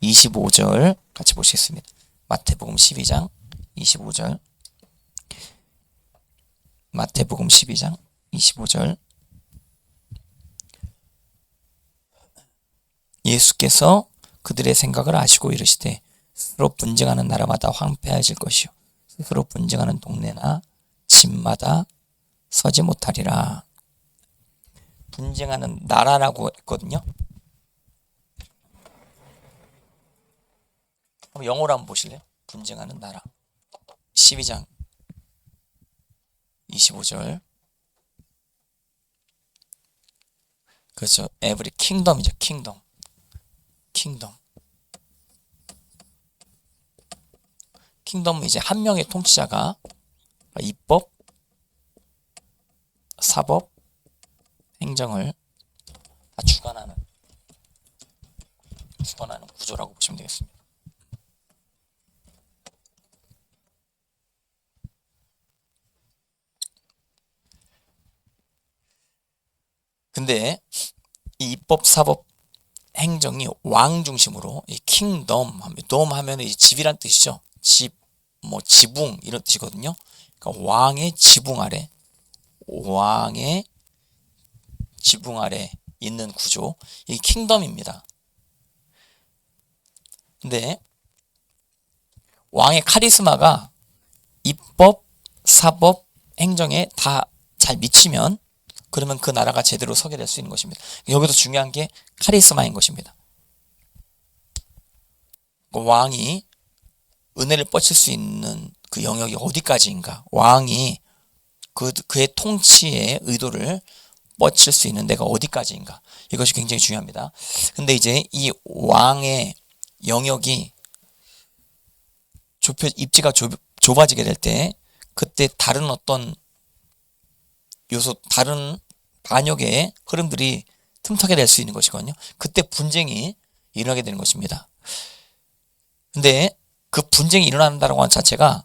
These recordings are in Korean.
25절 같이 보시겠습니다. 마태복음 12장 25절. 마태복음 12장 25절. 예수께서 그들의 생각을 아시고 이르시되 스스로 분쟁하는 나라마다 황폐해질 것이요 스스로 분쟁하는 동네나 집마다 서지 못하리라. 분쟁하는 나라라고 했거든요. 한번 영어로 한번 보실래요? 분쟁하는 나라. 12장 25절. 그렇죠. every kingdom이죠. kingdom. 킹덤은 이제 한 명의 통치자가 입법, 사법, 행정을 다 주관하는 구조라고 보시면 되겠습니다. 근데 이 입법, 사법, 행정이 왕 중심으로 이 킹덤 하면 이 집이란 뜻이죠. 집, 지붕 이런 뜻이거든요. 그러니까 왕의 지붕 아래 있는 구조, 이 킹덤입니다. 근데 왕의 카리스마가 입법, 사법, 행정에 다 잘 미치면 그러면 그 나라가 제대로 서게 될 수 있는 것입니다. 여기서 중요한 게 카리스마인 것입니다. 왕이 은혜를 뻗칠 수 있는 그 영역이 어디까지인가? 왕이 그의 통치의 의도를 뻗칠 수 있는 데가 어디까지인가? 이것이 굉장히 중요합니다. 근데 이제 이 왕의 영역이 입지가 좁아지게 될 때 그때 다른 어떤 요소, 다른 반역의 흐름들이 틈타게 될 수 있는 것이거든요. 그때 분쟁이 일어나게 되는 것입니다. 근데 그 분쟁이 일어난다고 하는 자체가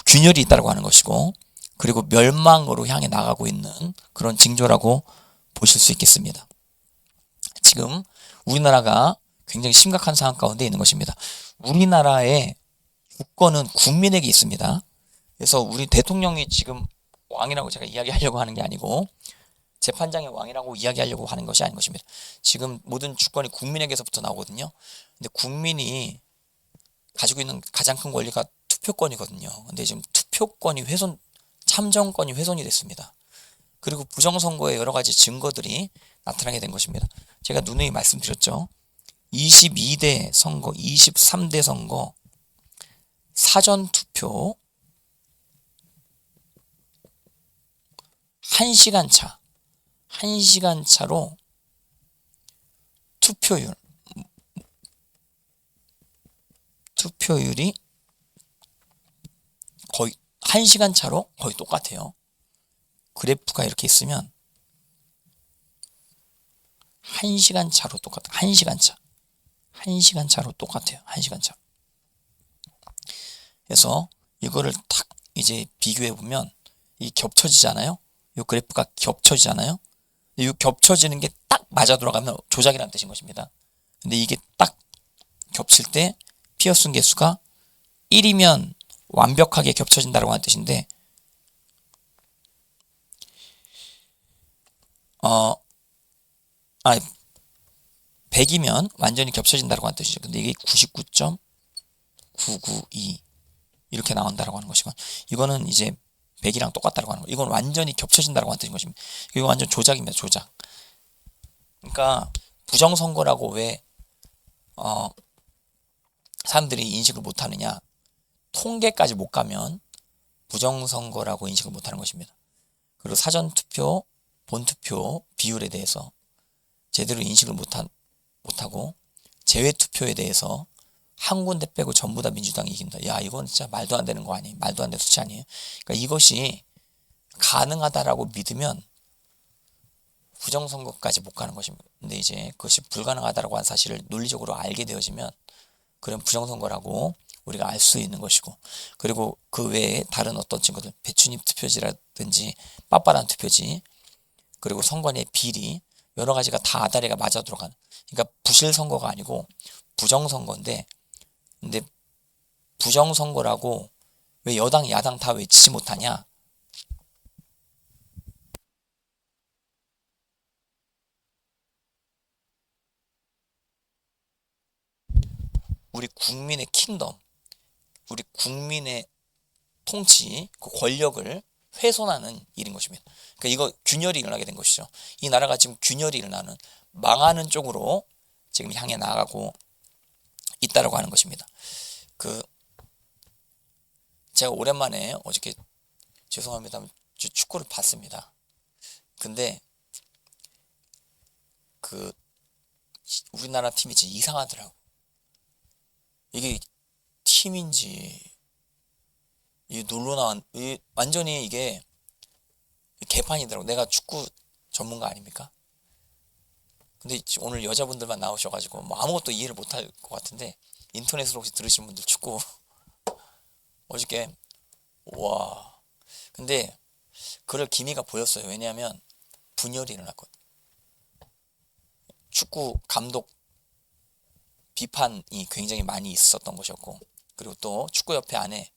균열이 있다고 하는 것이고, 그리고 멸망으로 향해 나가고 있는 그런 징조라고 보실 수 있겠습니다. 지금 우리나라가 굉장히 심각한 상황 가운데 있는 것입니다. 우리나라의 주권은 국민에게 있습니다. 그래서 우리 대통령이 지금 왕이라고 제가 이야기하려고 하는 게 아니고 재판장의 왕이라고 이야기하려고 하는 것이 아닌 것입니다. 지금 모든 주권이 국민에게서부터 나오거든요. 근데 국민이 가지고 있는 가장 큰 권리가 투표권이거든요. 근데 지금 투표권이 참정권이 훼손이 됐습니다. 그리고 부정선거의 여러 가지 증거들이 나타나게 된 것입니다. 제가 누누이 말씀드렸죠. 22대 선거, 23대 선거, 사전투표 1시간 차로 투표율이 거의 1시간 차로 거의 똑같아요. 그래프가 이렇게 있으면 1시간 차로 똑같아요. 1시간 차로 똑같아요. 1시간 차. 그래서 이거를 딱 이제 비교해 보면 이 겹쳐지잖아요. 이 그래프가 겹쳐지잖아요. 이 겹쳐지는 게 딱 맞아 돌아가면 조작이라는 뜻인 것입니다. 근데 이게 딱 겹칠 때 피어슨 개수가 1이면 완벽하게 겹쳐진다고 하는 뜻인데 100이면 완전히 겹쳐진다고 하는 뜻이죠. 근데 이게 99.992 이렇게 나온다고 하는 것이고, 이거는 이제 100이랑 똑같다고 하는 거. 이건 완전히 겹쳐진다고 하는 뜻인 것입니다. 이거 완전 조작입니다. 조작. 그러니까 부정선거라고 왜 사람들이 인식을 못하느냐, 통계까지 못 가면 부정선거라고 인식을 못하는 것입니다. 그리고 사전투표, 본투표 비율에 대해서 제대로 인식을 못하고 제외투표에 대해서 한 군데 빼고 전부 다 민주당이 이긴다. 야, 이건 진짜 말도 안 되는 거 아니에요? 말도 안 되는 수치 아니에요? 그러니까 이것이 가능하다라고 믿으면 부정선거까지 못 가는 것입니다. 근데 이제 그것이 불가능하다라고 하는 사실을 논리적으로 알게 되어지면 그런 부정선거라고 우리가 알 수 있는 것이고, 그리고 그 외에 다른 어떤 친구들, 배추잎 투표지라든지 빳빳한 투표지, 그리고 선관위의 비리, 여러 가지가 다 아다리가 맞아 들어가는, 그러니까 부실 선거가 아니고 부정선거인데, 근데 부정선거라고 왜 여당 야당 다 외치지 못하냐? 우리 국민의 킹덤, 우리 국민의 통치, 그 권력을 훼손하는 일인 것입니다. 그러니까 이거 균열이 일어나게 된 것이죠. 이 나라가 지금 균열이 일어나는, 망하는 쪽으로 지금 향해 나가고 있다라고 하는 것입니다. 제가 오랜만에 어저께, 죄송합니다, 축구를 봤습니다. 근데 우리나라 팀이 진짜 이상하더라고. 이게 팀인지 이 놀러 나온, 완전히 이게 개판이더라고. 내가 축구 전문가 아닙니까? 근데 오늘 여자분들만 나오셔가지고 뭐 아무것도 이해를 못할 것 같은데, 인터넷으로 혹시 들으신 분들 축구 어저께, 와, 근데 그럴 기미가 보였어요. 왜냐하면 분열이 일어났거든. 축구 감독 비판이 굉장히 많이 있었던 것이었고, 그리고 또 축구협회 안에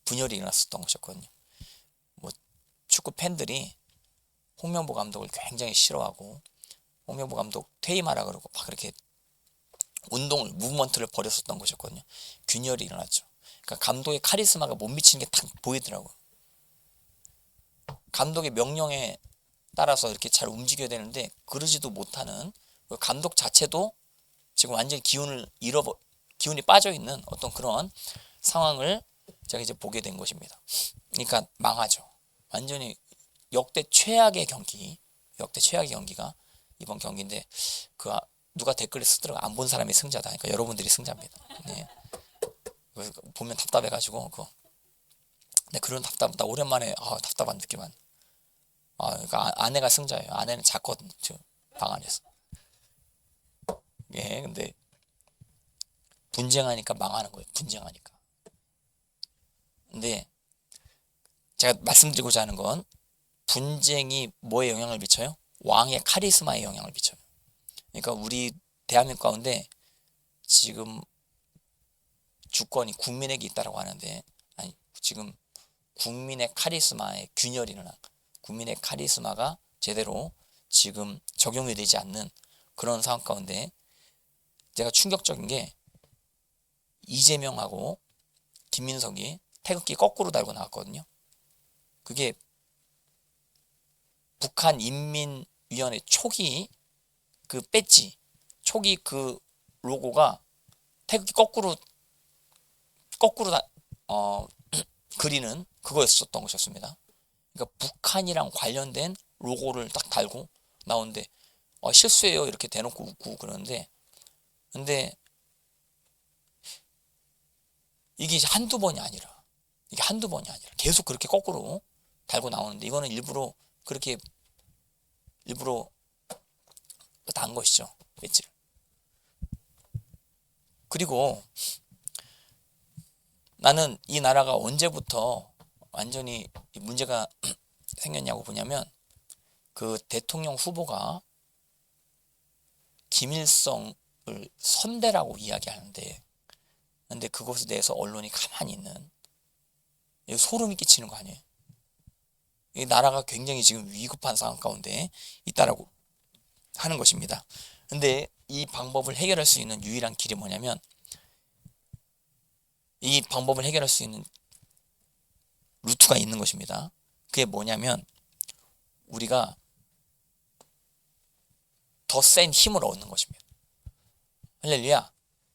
분열이 일어났었던 것이었거든요. 뭐 축구 팬들이 홍명보 감독을 굉장히 싫어하고, 홍명보 감독 퇴임하라 그러고 막 그렇게 운동을, 무브먼트를 벌였었던 것이었거든요. 균열이 일어났죠. 그러니까 감독의 카리스마가 못 미치는 게 딱 보이더라고요. 감독의 명령에 따라서 이렇게 잘 움직여야 되는데 그러지도 못하는, 감독 자체도 지금 완전히 기운이 빠져 있는 어떤 그런 상황을 제가 이제 보게 된 것입니다. 그러니까 망하죠. 완전히 역대 최악의 경기가 이번 경기인데, 누가 댓글에 쓰더라고, 안 본 사람이 승자다. 그러니까 여러분들이 승자입니다. 네. 보면 답답해가지고 근데 그런 나 오랜만에 답답한 느낌만. 그러니까 아내가 승자예요. 아내는 잤거든, 방 안에서. 예, 근데 분쟁하니까 망하는 거예요. 분쟁하니까. 근데 제가 말씀드리고자 하는 건, 분쟁이 뭐에 영향을 미쳐요? 왕의 카리스마에 영향을 미쳐요. 그러니까 우리 대한민국 가운데 지금 주권이 국민에게 있다라고 하는데, 아니, 지금 국민의 카리스마에 균열이 일어나, 국민의 카리스마가 제대로 지금 적용이 되지 않는 그런 상황 가운데, 제가 충격적인 게, 이재명하고 김민석이 태극기 거꾸로 달고 나왔거든요. 그게 북한 인민위원회 초기 그 배지, 초기 그 로고가 태극기 거꾸로 그리는 그거였었던 것이었습니다. 그러니까 북한이랑 관련된 로고를 딱 달고 나오는데, 실수예요 이렇게 대놓고 웃고 그러는데, 근데 이게 한두 번이 아니라 계속 그렇게 거꾸로 달고 나오는데, 이거는 일부러 단 것이죠, 배지를. 그리고 나는 이 나라가 언제부터 완전히 문제가 생겼냐고 보냐면, 그 대통령 후보가 김일성을 선대라고 이야기하는데, 근데 그것에 대해서 언론이 가만히 있는, 소름이 끼치는 거 아니에요? 이 나라가 굉장히 지금 위급한 상황 가운데 있다라고 하는 것입니다. 근데 이 방법을 해결할 수 있는 유일한 길이 뭐냐면, 이 방법을 해결할 수 있는 루트가 있는 것입니다. 그게 뭐냐면, 우리가 더 센 힘을 얻는 것입니다. 할렐루야.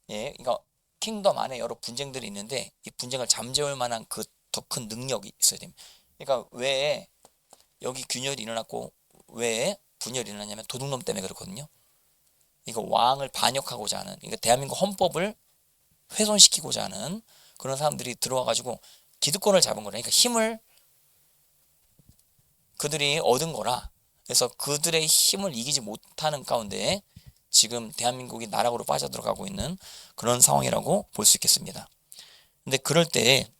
예, 그러니까 킹덤 안에 여러 분쟁들이 있는데, 이 분쟁을 잠재울 만한 그 더 큰 능력이 있어야 됩니다. 그러니까 왜 여기 균열이 일어났고 왜 분열이 일어났냐면, 도둑놈 때문에 그렇거든요. 이거 왕을 반역하고자 하는, 그러니까 대한민국 헌법을 훼손시키고자 하는 그런 사람들이 들어와가지고 기득권을 잡은 거라. 그러니까 힘을 그들이 얻은 거라. 그래서 그들의 힘을 이기지 못하는 가운데 지금 대한민국이 나락으로 빠져들어가고 있는 그런 상황이라고 볼 수 있겠습니다. 근데 그럴 때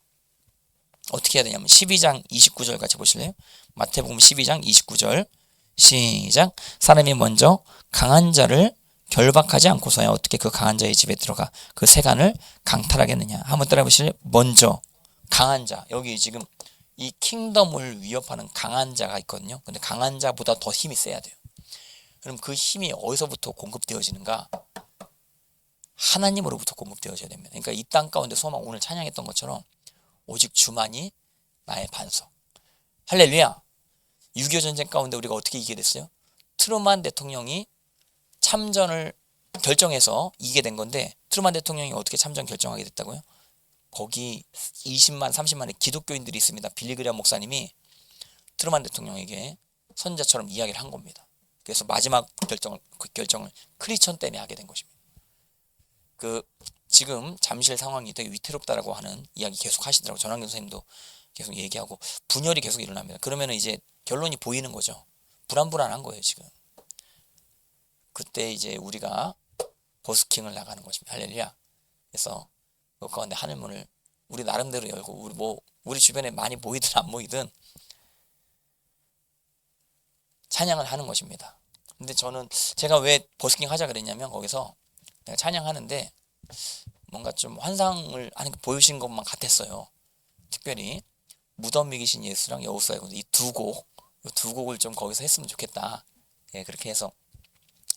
어떻게 해야 되냐면, 12장 29절 같이 보실래요? 마태복음 12장 29절 시작. 사람이 먼저 강한 자를 결박하지 않고서야 어떻게 그 강한 자의 집에 들어가 그 세간을 강탈하겠느냐. 한번 따라해보실래요? 먼저 강한 자, 여기 지금 이 킹덤을 위협하는 강한 자가 있거든요. 근데 강한 자보다 더 힘이 세야 돼요. 그럼 그 힘이 어디서부터 공급되어지는가? 하나님으로부터 공급되어져야 됩니다. 그러니까 이 땅 가운데 소망, 오늘 찬양했던 것처럼 오직 주만이 나의 반석. 할렐루야. 6.25 전쟁 가운데 우리가 어떻게 이기게 됐어요? 트루만 대통령이 참전을 결정해서 이기게 된 건데, 트루만 대통령이 어떻게 참전 결정하게 됐다고요? 거기 20만 30만의 기독교인들이 있습니다. 빌리그리암 목사님이 트루만 대통령에게 선자처럼 이야기를 한 겁니다. 그래서 마지막 결정을 크리천 때문에 하게 된 것입니다. 지금 잠실 상황이 되게 위태롭다라고 하는 이야기 계속 하시더라고요. 전환경 선생님도 계속 얘기하고 분열이 계속 일어납니다. 그러면 이제 결론이 보이는 거죠. 불안한 거예요, 지금. 그때 이제 우리가 버스킹을 나가는 것입니다. 할렐루야. 그래서 그 가운데 하늘문을 우리 나름대로 열고, 우리 주변에 많이 모이든 안 모이든 찬양을 하는 것입니다. 근데 제가 왜 버스킹 하자 그랬냐면, 거기서 내가 찬양하는데 뭔가 좀 환상을 보여주신 것만 같았어요. 특별히 무덤 이기신 예수랑 여호수아의 이 두 곡을 좀 거기서 했으면 좋겠다. 예, 그렇게 해서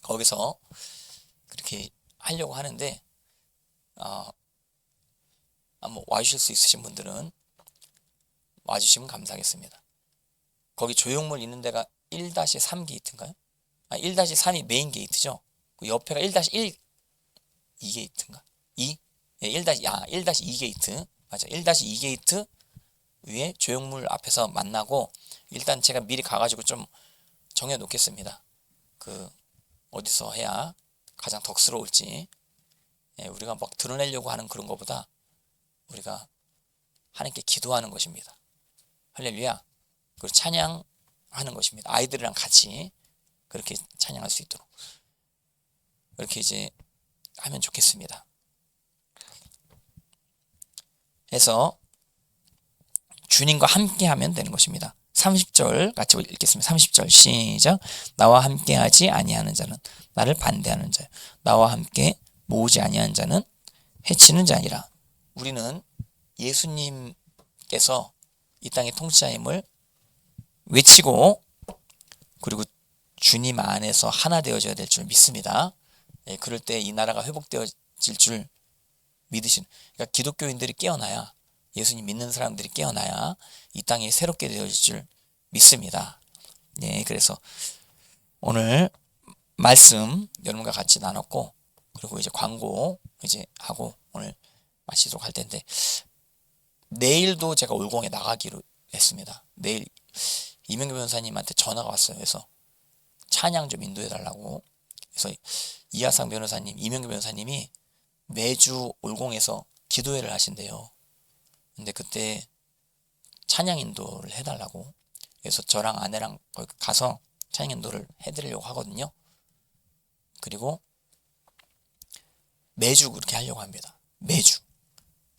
거기서 그렇게 하려고 하는데, 한번 와주실 수 있으신 분들은 와주시면 감사하겠습니다. 거기 조형물 있는 데가 1-3 게이트인가요? 1-3이 메인 게이트죠. 그 옆에가 1-1 2게이트인가? 2? 예, 1-2 게이트. 맞아. 1-2 게이트 위에 조형물 앞에서 만나고, 일단 제가 미리 가가지고 좀 정해 놓겠습니다. 어디서 해야 가장 덕스러울지. 예, 우리가 막 드러내려고 하는 그런 것보다 우리가 하나님께 기도하는 것입니다. 할렐루야. 그리고 찬양하는 것입니다. 아이들이랑 같이 그렇게 찬양할 수 있도록 그렇게 이제 하면 좋겠습니다. 해서 주님과 함께 하면 되는 것입니다. 30절 같이 읽겠습니다. 30절 시작. 나와 함께 하지 아니하는 자는 나를 반대하는 자요, 나와 함께 모으지 아니하는 자는 해치는 자니라. 우리는 예수님께서 이 땅의 통치자임을 외치고, 그리고 주님 안에서 하나 되어져야 될 줄 믿습니다. 예, 그럴 때 이 나라가 회복되어질 줄 믿으시는, 그러니까 기독교인들이 깨어나야, 예수님 믿는 사람들이 깨어나야 이 땅이 새롭게 되어질 줄 믿습니다. 예, 그래서 오늘 말씀 여러분과 같이 나눴고, 그리고 이제 광고 이제 하고 오늘 마치도록 할 텐데, 내일도 제가 올공에 나가기로 했습니다. 내일 이명규 변호사님한테 전화가 왔어요. 그래서 찬양 좀 인도해 달라고. 그래서 이하상 변호사님, 이명규 변호사님이 매주 올공에서 기도회를 하신대요. 근데 그때 찬양 인도를 해달라고. 그래서 저랑 아내랑 거기 가서 찬양 인도를 해드리려고 하거든요. 그리고 매주 그렇게 하려고 합니다. 매주.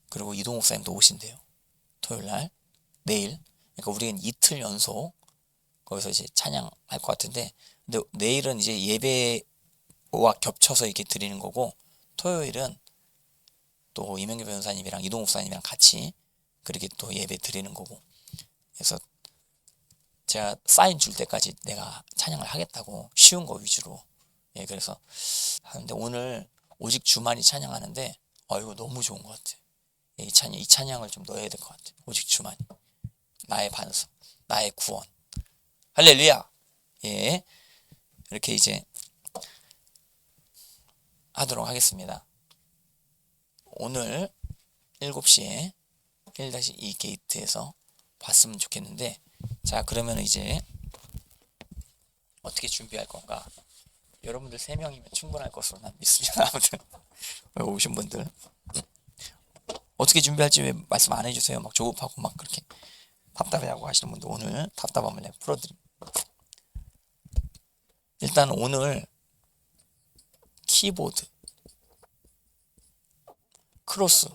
그리고 이동 목사님도 오신대요. 토요일날, 내일. 그러니까 우리는 이틀 연속 거기서 이제 찬양할 것 같은데, 근데 내일은 이제 예배와 겹쳐서 이렇게 드리는 거고, 토요일은 또 이명규 변호사님이랑 이동 목사님이랑 같이 그렇게 또 예배 드리는 거고. 그래서 제가 사인 줄 때까지 내가 찬양을 하겠다고, 쉬운 거 위주로. 예, 그래서 하는데, 오늘 오직 주만이 찬양하는데 이거 너무 좋은 것 같아. 예, 이 찬양을 좀 넣어야 될 것 같아. 오직 주만이 나의 반석, 나의 구원. 할렐루야. 예, 이렇게 이제 하도록 하겠습니다. 오늘 7시에 1-2 게이트에서 봤으면 좋겠는데, 자, 그러면 이제 어떻게 준비할 건가? 여러분들 3명이면 충분할 것으로 난 믿습니다. 아무튼 오신 분들 어떻게 준비할지 왜 말씀 안 해주세요? 막 조급하고 막 그렇게 답답해하고 하시는 분들, 오늘 답답함을 내가 풀어드립니다. 일단 오늘 키보드, 크로스,